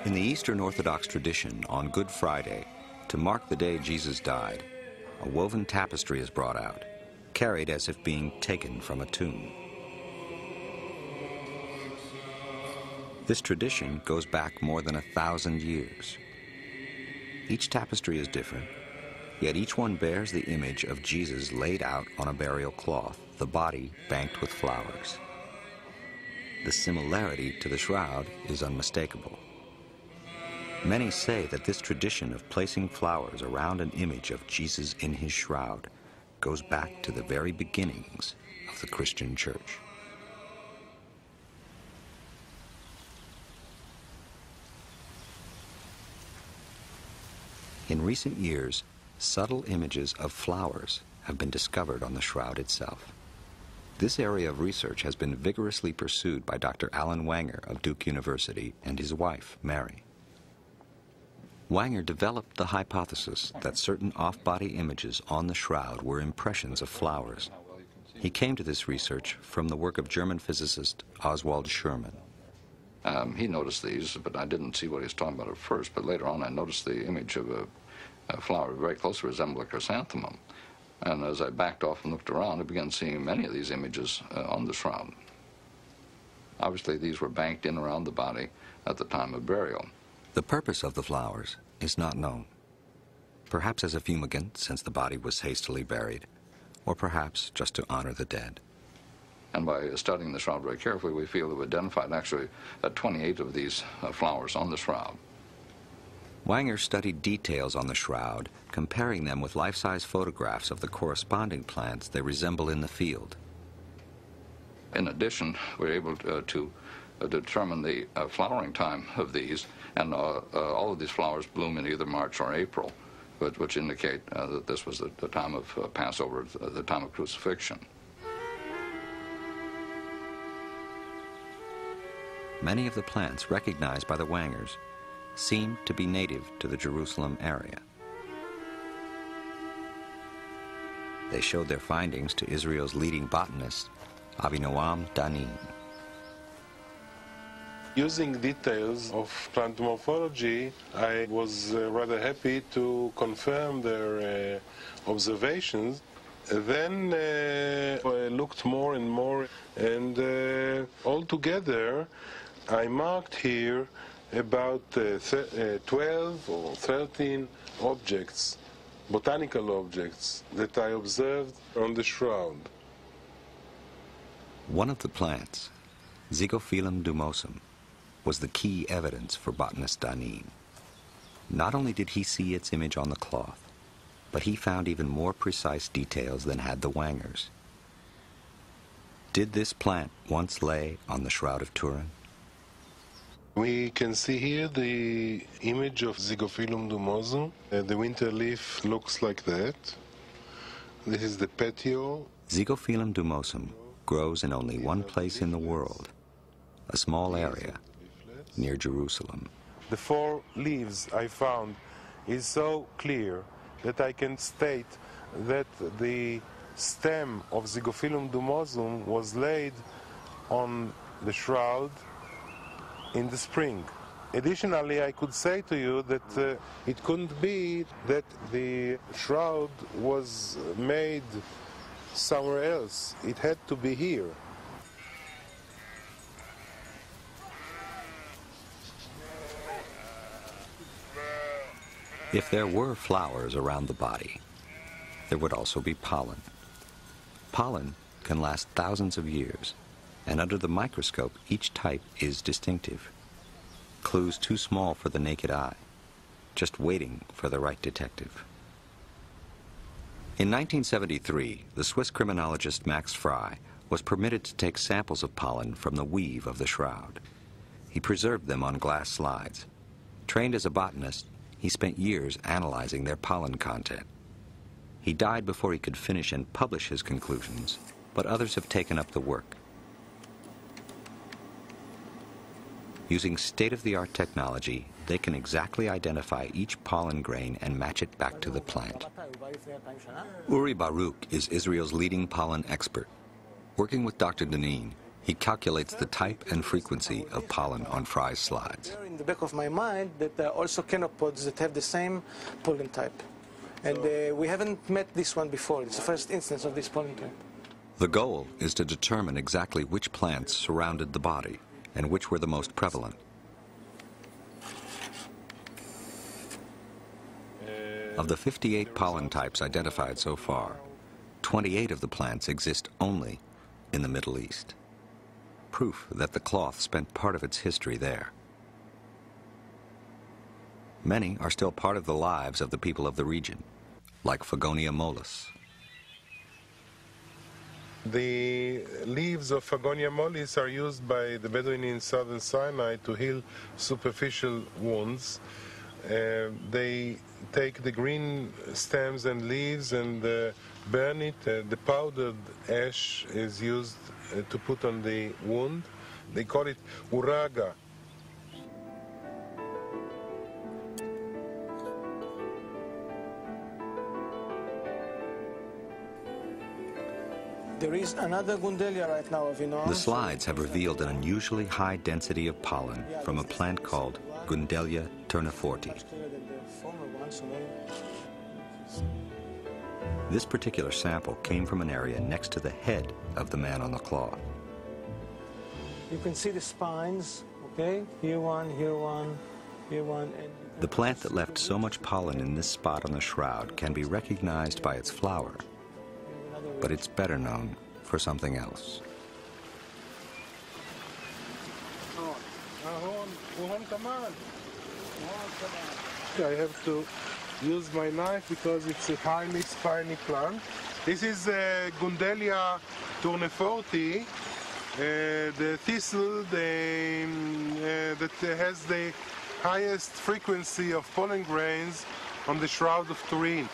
In the Eastern Orthodox tradition, on Good Friday, to mark the day Jesus died, a woven tapestry is brought out, carried as if being taken from a tomb. This tradition goes back more than 1,000 years. Each tapestry is different, yet each one bears the image of Jesus laid out on a burial cloth, the body banked with flowers. The similarity to the shroud is unmistakable. Many say that this tradition of placing flowers around an image of Jesus in his shroud goes back to the very beginnings of the Christian church. In recent years, subtle images of flowers have been discovered on the shroud itself. This area of research has been vigorously pursued by Dr. Alan Wanger of Duke University and his wife, Mary. Wanger developed the hypothesis that certain off-body images on the shroud were impressions of flowers. He came to this research from the work of German physicist Oswald Scherman. He noticed these, but I didn't see what he was talking about at first, but later on I noticed the image of a flower very closely resembling a chrysanthemum. And as I backed off and looked around, I began seeing many of these images on the shroud. Obviously, these were banked in around the body at the time of burial. The purpose of the flowers is not known. Perhaps as a fumigant, since the body was hastily buried, or perhaps just to honor the dead. And by studying the shroud very carefully, we feel that we identified actually 28 of these flowers on the shroud. Wanger studied details on the shroud, comparing them with life-size photographs of the corresponding plants they resemble in the field. In addition, we were able to determine the flowering time of these, and all of these flowers bloom in either March or April, which indicate that this was the time of Passover, the time of crucifixion. Many of the plants recognized by the Wangers seem to be native to the Jerusalem area. They showed their findings to Israel's leading botanist, Avinoam Danin. Using details of plant morphology, I was rather happy to confirm their observations. Then I looked more and more, and altogether I marked here about 12 or 13 objects, botanical objects, that I observed on the shroud. One of the plants, Zygophyllum dumosum, was the key evidence for botanist Danin. Not only did he see its image on the cloth, but he found even more precise details than had the Wangers. Did this plant once lay on the Shroud of Turin? We can see here the image of Zygophyllum dumosum. The winter leaf looks like that. This is the petiole. Zygophyllum dumosum grows in only one place in the world, a small area near Jerusalem. The 4 leaves I found is so clear that I can state that the stem of Zygophyllum dumosum was laid on the shroud in the spring. Additionally, I could say to you that it couldn't be that the shroud was made somewhere else. It had to be here. If there were flowers around the body, there would also be pollen. Pollen can last thousands of years, and under the microscope, each type is distinctive. Clues too small for the naked eye, just waiting for the right detective. In 1973, the Swiss criminologist Max Frey was permitted to take samples of pollen from the weave of the shroud. He preserved them on glass slides. Trained as a botanist, he spent years analyzing their pollen content. He died before he could finish and publish his conclusions, but others have taken up the work. Using state-of-the-art technology, they can exactly identify each pollen grain and match it back to the plant. Uri Baruch is Israel's leading pollen expert. Working with Dr. Danin, He calculates the type and frequency of pollen on Fry's slides. In the back of my mind that there are also canopods that have the same pollen type. And we haven't met this one before. It's the first instance of this pollen type. The goal is to determine exactly which plants surrounded the body and which were the most prevalent. Of the 58 pollen types identified so far, 28 of the plants exist only in the Middle East. Proof that the cloth spent part of its history there. Many are still part of the lives of the people of the region, like Fagonia mollis. The leaves of Fagonia mollis are used by the Bedouin in southern Sinai to heal superficial wounds. They take the green stems and leaves and burn it. The powdered ash is used to put on the wound. They call it uraga. There is another Gundelia right now, Avinor. The slides have revealed an unusually high density of pollen from a plant called Gundelia terniforti. This particular sample came from an area next to the head of the man on the cloth. You can see the spines, okay? Here one, here one, here one. And the plant that left so much pollen in this spot on the shroud can be recognized by its flower, but it's better known for something else. I have to use my knife because it's a highly spiny plant. This is Gundelia terniforti, the thistle that has the highest frequency of pollen grains on the Shroud of Turin.